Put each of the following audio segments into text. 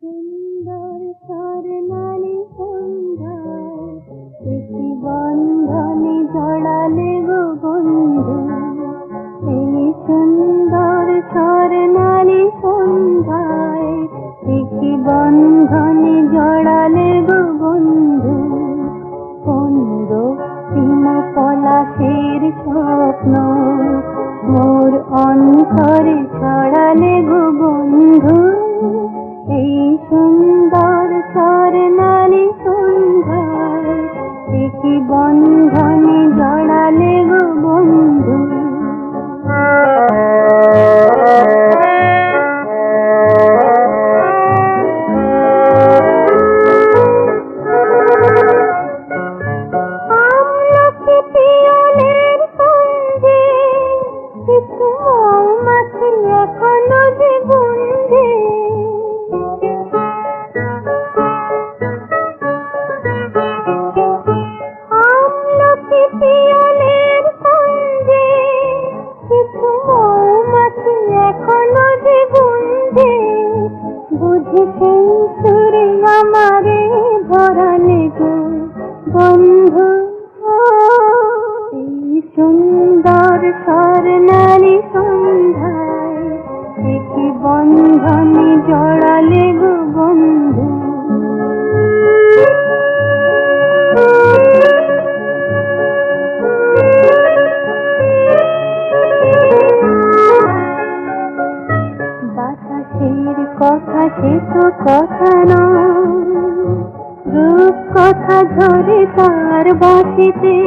সুন্দর স্বর্ণালী সন্ধ্যায় একটি বন্ধনে জড়ালে গো বন্ধু। এই সুন্দর স্বর্ণালী সন্ধ্যায় একটি বন্ধনে জড়ালে গো বন্ধু। বন্ধ সিম পলাশের স্বপ্ন মোর অন্তরে ছড়ালে গো বন্ধু। এই সুন্দর স্বর্ণালী সন্ধ্যায় একটি বন্ধনে জড়ালে গো বন্ধু। আমলকি পিয়নের সঙ্গে কিছু মৌমাছি এখনো যে গুঞ্জে। আমলকি পিয়নের সঙ্গে কিছু মৌমাছি এখনো যে গুঞ্জে। বুঝি সেই সুরে আমারে ভরালে গো বন্ধু। এই সুন্দর স্বর্ণালী সন্ধ্যায় একটি বন্ধনে জড়ালে গো বন্ধু। বাতাসের কথা সে তো কথা নয়, রূপ কথা ঝরে তার বাঁশিতে।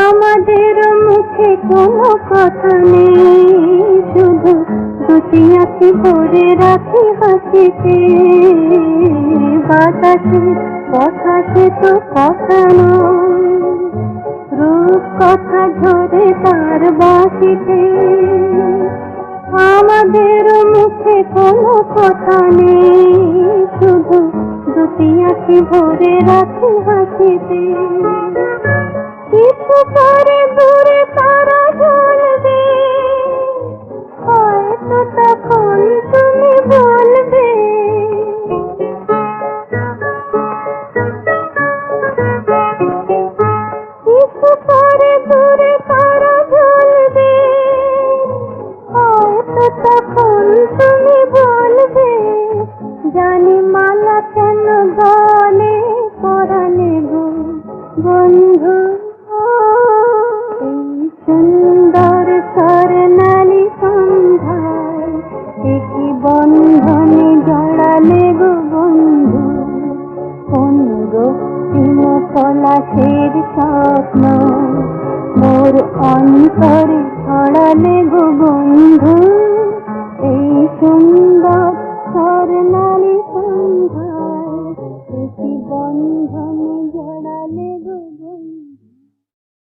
আমাদের মুখে কোনো কথা নেই, শুধু দুটি আঁখি ভরে রাখি হাসিতে। বাতাসের কথা সে তো কথা নয়, রূপ কথা ঝরে তার বাঁশিতে। আমাদের মুখে কোনো কথা নেই, শুধু দুটি আঁখি ভরে রাখি হাসিতে। কিছু পরে দূরে তারা জ্বলবে, হয়তো তখন তুমি বলবে। কিছু পরে দূরে তারা জ্বলবে, হয়তো তখন তুমি বলবে। জানি মালা কেন গলে পরালে গো বন্ধু। এই সুন্দর স্বর্ণালী সন্ধ্যায় একটি বন্ধনে জড়ালে গো বন্ধু। কোন রক্তিম পলাশের স্বপ্ন মোর অন্তরে ছড়ালে